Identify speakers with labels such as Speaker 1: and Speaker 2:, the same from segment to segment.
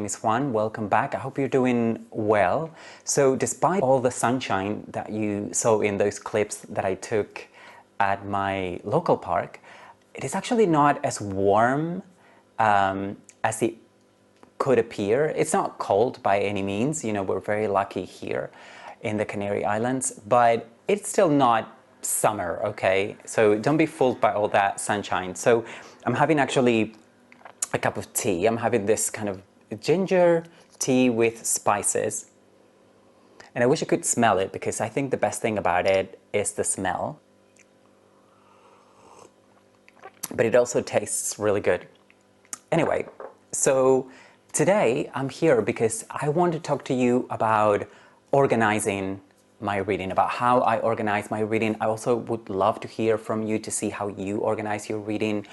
Speaker 1: is Juan. Welcome back. I hope you're doing well. So despite all the sunshine that you saw in those clips that I took at my local park, it is actually not as warm as it could appear. It's not cold by any means. You know, we're very lucky here in the Canary Islands, but it's still not summer, okay? So don't be fooled by all that sunshine. So I'm having actually a cup of tea. I'm having this kind of ginger tea with spices. And I wish I could smell it because I think the best thing about it is the smell. But it also tastes really good. Anyway, so today I'm here because I want to talk to you about organizing my reading, about how I organize my reading. I also would love to hear from you to see how you organize your reading,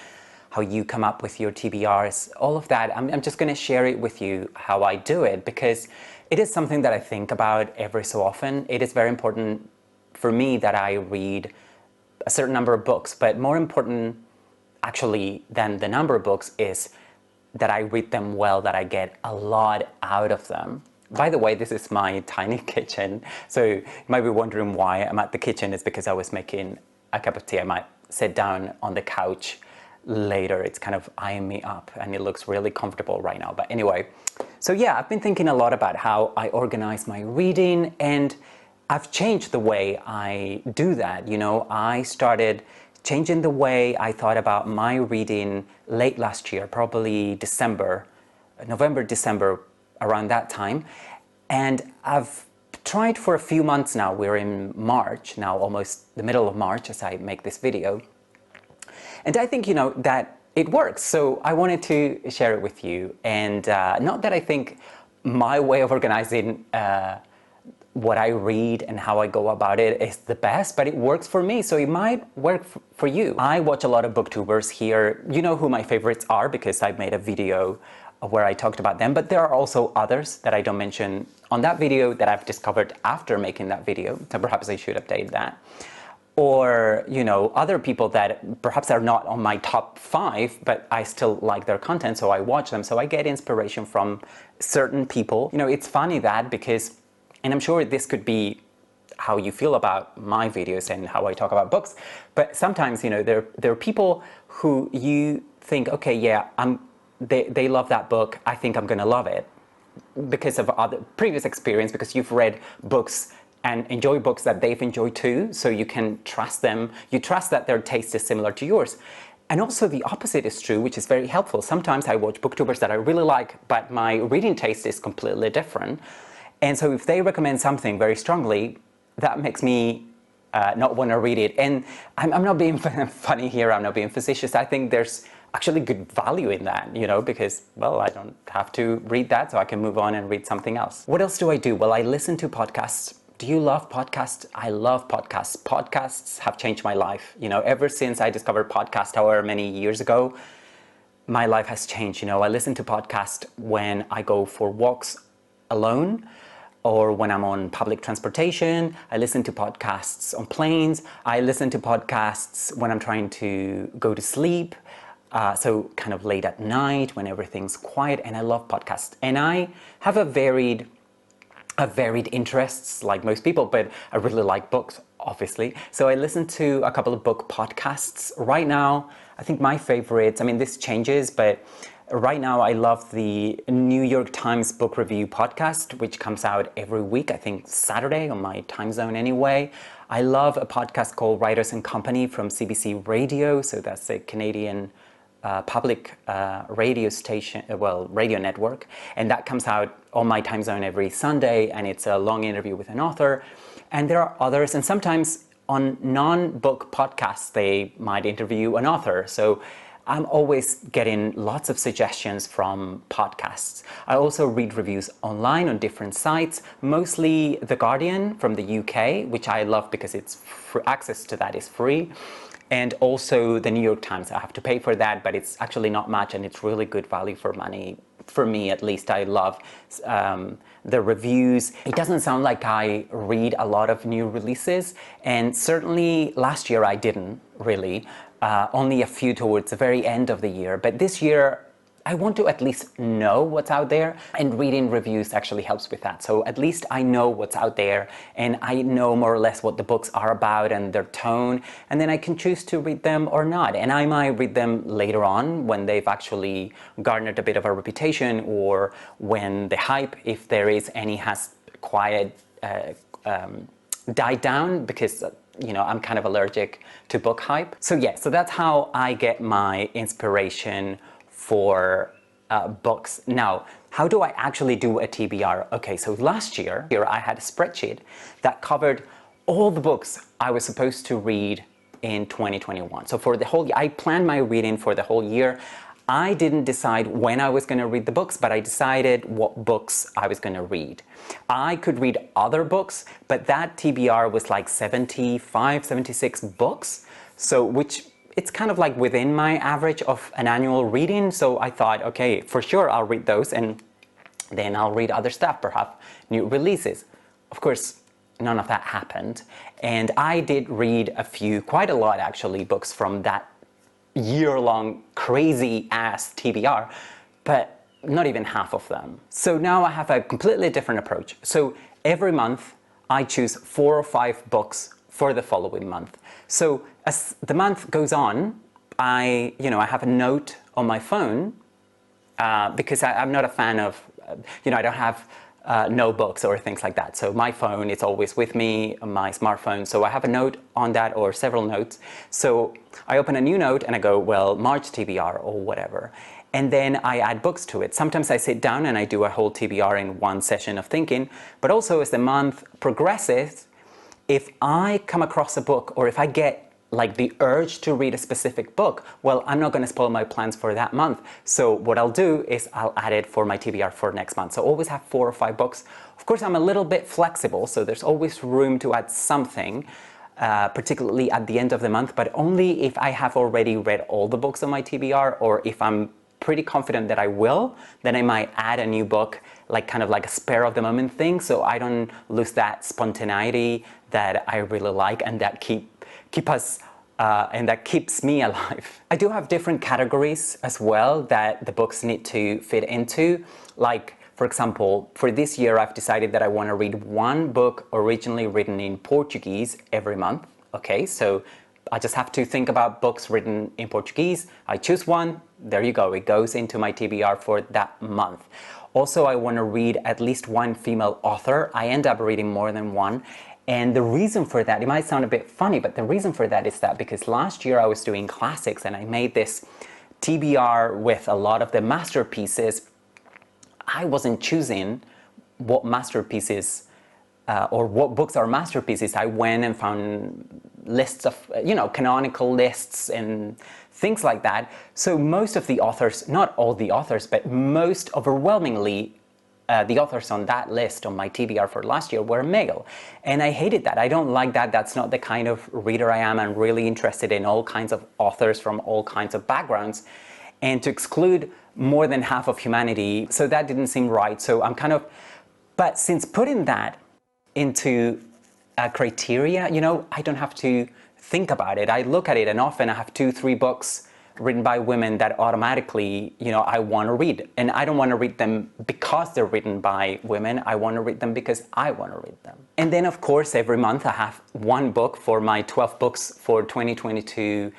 Speaker 1: how you come up with your TBRs, all of that. I'm just going to share it with you how I do it because it is something that I think about every so often. It is very important for me that I read a certain number of books, but more important actually than the number of books is that I read them well, that I get a lot out of them. By the way, this is my tiny kitchen, so you might be wondering why I'm at the kitchen. It's because I was making a cup of tea. I might sit down on the couch later. It's kind of eyeing me up and it looks really comfortable right now. But anyway, so yeah, I've been thinking a lot about how I organize my reading, and I've changed the way I do that. You know, I started changing the way I thought about my reading late last year, probably November, December, around that time. And I've tried for a few months now. We're in March now, almost the middle of March as I make this video. And I think, you know, that it works. So I wanted to share it with you. And not that I think my way of organizing what I read and how I go about it is the best, but it works for me, so it might work for you. I watch a lot of booktubers here. You know who my favorites are because I've made a video where I talked about them, but there are also others that I don't mention on that video that I've discovered after making that video, so perhaps I should update that. Or, you know, other people that perhaps are not on my top 5, but I still like their content, so I watch them, so I get inspiration from certain people. You know, it's funny that because, and I'm sure this could be how you feel about my videos and how I talk about books, but sometimes, you know, there are people who you think, okay, yeah, they love that book, I think I'm gonna love it because of other previous experience, because you've read books and enjoy books that they've enjoyed too, so you can trust them. You trust that their taste is similar to yours. And also the opposite is true, which is very helpful. Sometimes I watch booktubers that I really like, but my reading taste is completely different. And so if they recommend something very strongly, that makes me not want to read it. And I'm not being funny here, I'm not being facetious. I think there's actually good value in that, you know, because, well, I don't have to read that, so I can move on and read something else. What else do I do? Well, I listen to podcasts. Do you love podcasts? I love podcasts. Podcasts have changed my life. You know, ever since I discovered podcasts however many years ago, my life has changed. You know, I listen to podcasts when I go for walks alone or when I'm on public transportation. I listen to podcasts on planes. I listen to podcasts when I'm trying to go to sleep. So kind of late at night when everything's quiet, and I love podcasts. And I have a varied interests like most people, but I really like books, obviously. So I listen to a couple of book podcasts. Right now, I think my favorites, I mean, this changes, but right now I love the New York Times Book Review podcast, which comes out every week, I think Saturday on my time zone anyway. I love a podcast called Writers and Company from CBC Radio. So that's a Canadian public radio station, radio network, and that comes out on my time zone every Sunday, and it's a long interview with an author. And there are others, and sometimes on non-book podcasts they might interview an author, so I'm always getting lots of suggestions from podcasts. I also read reviews online on different sites, mostly The Guardian from the UK, which I love because it's access to that is free. And also the New York Times. I have to pay for that, but it's actually not much, and it's really good value for money. For me, at least, I love the reviews. It doesn't sound like I read a lot of new releases, and certainly last year I didn't really. Only a few towards the very end of the year. But this year, I want to at least know what's out there, and reading reviews actually helps with that. So at least I know what's out there, and I know more or less what the books are about and their tone, and then I can choose to read them or not. And I might read them later on when they've actually garnered a bit of a reputation, or when the hype, if there is any, has quiet died down, because I'm kind of allergic to book hype. So yeah, so that's how I get my inspiration for books. Now, how do I actually do a TBR? Okay, so last year I had a spreadsheet that covered all the books I was supposed to read in 2021. So for the whole year, I planned my reading for the whole year. I didn't decide when I was going to read the books, but I decided what books I was going to read. I could read other books, but that TBR was like 75, 76 books. So which it's kind of like within my average of an annual reading. So I thought, okay, for sure I'll read those, and then I'll read other stuff, perhaps new releases. Of course, none of that happened. And I did read quite a lot actually, books from that year-long crazy-ass TBR, but not even half of them. So now I have a completely different approach. So every month I choose 4 or 5 books for the following month. So as the month goes on, I have a note on my phone, because I'm not a fan of, I don't have notebooks or things like that. So my phone, it's always with me, my smartphone. So I have a note on that, or several notes. So I open a new note and I go, well, March TBR or whatever. And then I add books to it. Sometimes I sit down and I do a whole TBR in one session of thinking, but also as the month progresses, if I come across a book, or if I get like the urge to read a specific book, well, I'm not going to spoil my plans for that month. So what I'll do is I'll add it for my TBR for next month. So always have 4 or 5 books. Of course, I'm a little bit flexible, so there's always room to add something, particularly at the end of the month, but only if I have already read all the books on my TBR, or if I'm pretty confident that I will, then I might add a new book, like kind of like a spare of the moment thing, so I don't lose that spontaneity that I really like, and that that keeps me alive. I do have different categories as well that the books need to fit into. Like, for example, for this year, I've decided that I want to read 1 book originally written in Portuguese every month. Okay, so I just have to think about books written in Portuguese. I choose one, there you go, it goes into my TBR for that month. Also, I want to read at least 1 female author. I end up reading more than one. And the reason for that, it might sound a bit funny, but the reason for that is that because last year I was doing classics and I made this TBR with a lot of the masterpieces, I wasn't choosing what masterpieces or what books are masterpieces. I went and found lists of, canonical lists and things like that. So most of the authors, not all the authors, but most overwhelmingly, the authors on that list on my TBR for last year were male. And I hated that. I don't like that. That's not the kind of reader I am. I'm really interested in all kinds of authors from all kinds of backgrounds. And to exclude more than half of humanity, so that didn't seem right. So I'm kind of, but since putting that into a criteria, I don't have to think about it. I look at it, and often I have 2, 3 books written by women that automatically, I want to read. And I don't want to read them because they're written by women. I want to read them because I want to read them. And then, of course, every month I have 1 book for my 12 books for 2022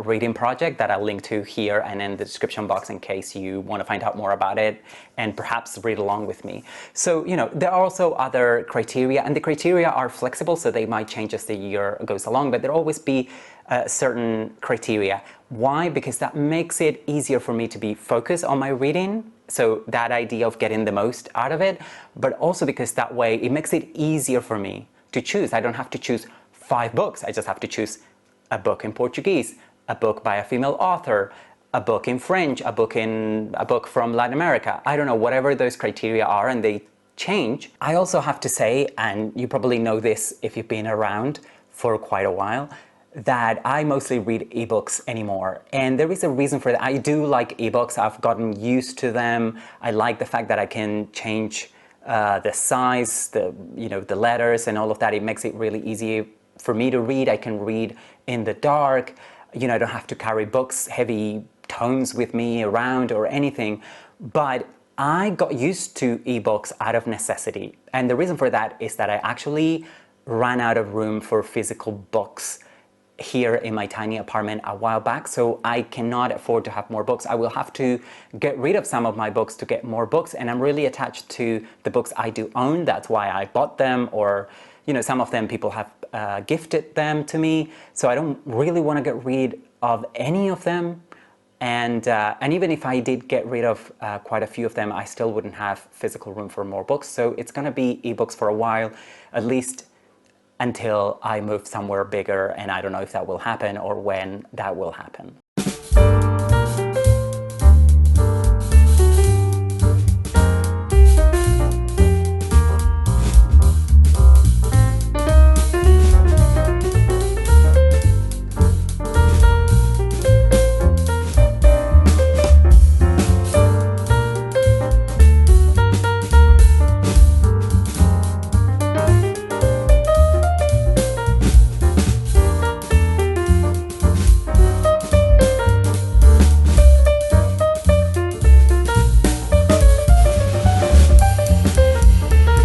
Speaker 1: reading project that I'll link to here and in the description box in case you want to find out more about it and perhaps read along with me. So, there are also other criteria, and the criteria are flexible, so they might change as the year goes along, but there'll always be certain criteria. Why? Because that makes it easier for me to be focused on my reading. So that idea of getting the most out of it, but also because that way it makes it easier for me to choose. I don't have to choose 5 books. I just have to choose a book in Portuguese, a book by a female author, a book in French, a book from Latin America. I don't know, whatever those criteria are, and they change. I also have to say, and you probably know this if you've been around for quite a while, that I mostly read ebooks anymore. And there is a reason for that. I do like ebooks. I've gotten used to them. I like the fact that I can change the size, the letters and all of that. It makes it really easy for me to read. I can read in the dark. I don't have to carry books, heavy tomes with me around or anything, but I got used to ebooks out of necessity. And the reason for that is that I actually ran out of room for physical books here in my tiny apartment a while back, so I cannot afford to have more books. I will have to get rid of some of my books to get more books, and I'm really attached to the books I do own. That's why I bought them, or some of them people have gifted them to me, so I don't really want to get rid of any of them. And even if I did get rid of quite a few of them, I still wouldn't have physical room for more books. So it's going to be ebooks for a while, at least until I move somewhere bigger, and I don't know if that will happen or when that will happen.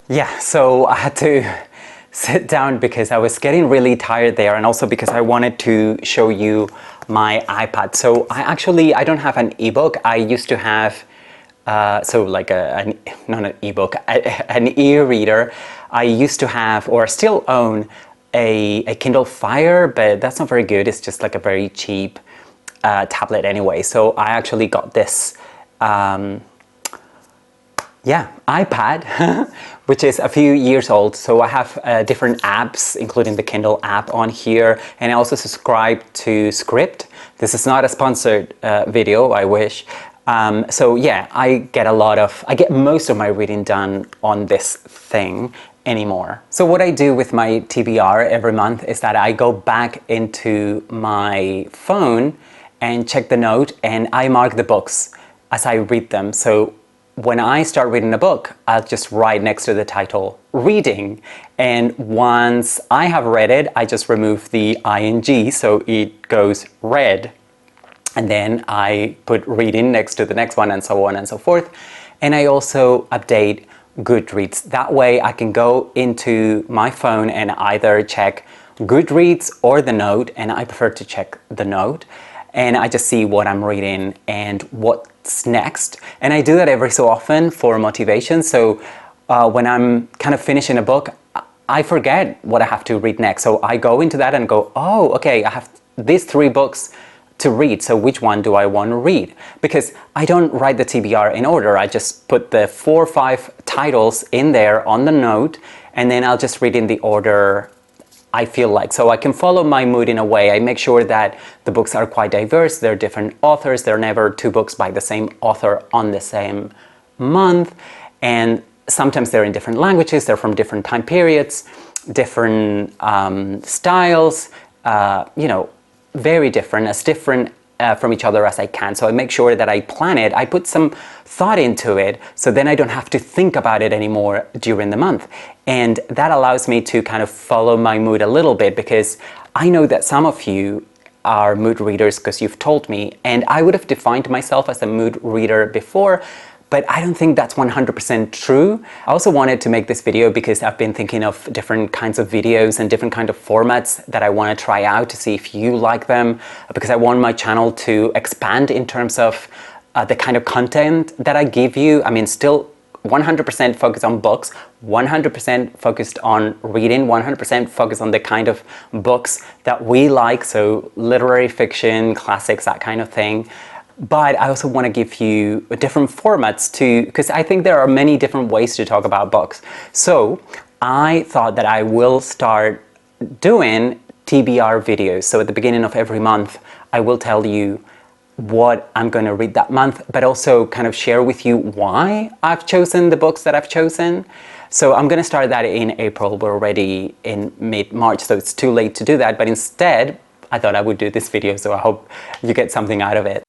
Speaker 1: Yeah, so I had to sit down because I was getting really tired there, and also because I wanted to show you my iPad. So I don't have an ebook. I used to have not an ebook, an e-reader. I used to have, or still own, a Kindle Fire, but that's not very good. It's just like a very cheap tablet anyway. So I actually got this iPad, which is a few years old. So I have different apps, including the Kindle app on here, and I also subscribe to Script. This is not a sponsored video, I wish. So yeah, I get most of my reading done on this thing anymore. So what I do with my TBR every month is that I go back into my phone and check the note, and I mark the books as I read them. So when I start reading a book, I'll just write next to the title, reading. And once I have read it, I just remove the ing, so it goes read. And then I put reading next to the next one, and so on and so forth. And I also update Goodreads. That way I can go into my phone and either check Goodreads or the note, and I prefer to check the note. And I just see what I'm reading and what's next. And I do that every so often for motivation. So when I'm kind of finishing a book, I forget what I have to read next. So I go into that and go, oh, okay, I have these 3 books to read. So which one do I want to read? Because I don't write the TBR in order. I just put the 4 or 5 titles in there on the note, and then I'll just read in the order I feel like. So I can follow my mood in a way. I make sure that the books are quite diverse. They're different authors. They're never 2 books by the same author on the same month. And sometimes they're in different languages. They're from different time periods, different styles, very different, as different from each other as I can. So I make sure that I plan it. I put some thought into it, so then I don't have to think about it anymore during the month. And that allows me to kind of follow my mood a little bit, because I know that some of you are mood readers because you've told me, and I would have defined myself as a mood reader before, but I don't think that's 100% true. I also wanted to make this video because I've been thinking of different kinds of videos and different kind of formats that I want to try out to see if you like them, because I want my channel to expand in terms of the kind of content that I give you. I mean, still 100% focused on books, 100% focused on reading, 100% focused on the kind of books that we like, so literary fiction, classics, that kind of thing. But I also want to give you different formats because I think there are many different ways to talk about books. So I thought that I will start doing TBR videos. So at the beginning of every month, I will tell you what I'm going to read that month, but also kind of share with you why I've chosen the books that I've chosen. So I'm going to start that in April. We're already in mid-March, so it's too late to do that. But instead, I thought I would do this video, so I hope you get something out of it.